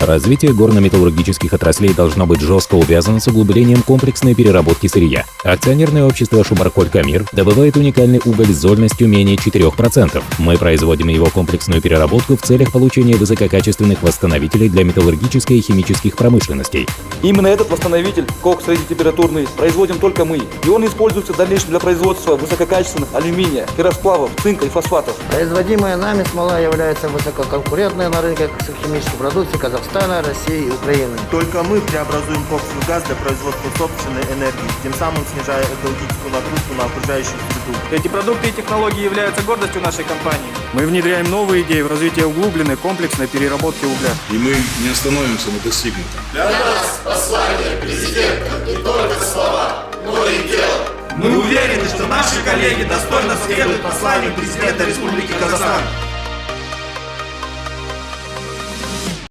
Развитие горно-металлургических отраслей должно быть жестко увязано с углублением комплексной переработки сырья. Акционерное общество «Шубарколь-Камир» добывает уникальный уголь с зольностью менее 4%. Мы производим его комплексную переработку в целях получения высококачественных восстановителей для металлургической и химических промышленностей. Именно этот восстановитель, кокс среднетемпературный, производим только мы. И он используется в дальнейшем для производства высококачественных алюминия, ферросплавов, цинка и фосфатов. Производимая нами смола является высококонкурентной на рынке химической продукции Казахстана, России и Украины. Только мы преобразуем кокс в газ для производства собственной энергии, тем самым снижая экологическую нагрузку на окружающую среду. Эти продукты и технологии являются гордостью нашей компании. Мы внедряем новые идеи в развитие углубленной комплексной переработки угля. И мы не остановимся на достигнутом. Для нас послание президента не только слова, но и дело. Мы уверены, что наши коллеги достойно следуют посланию президента Республики Казахстан.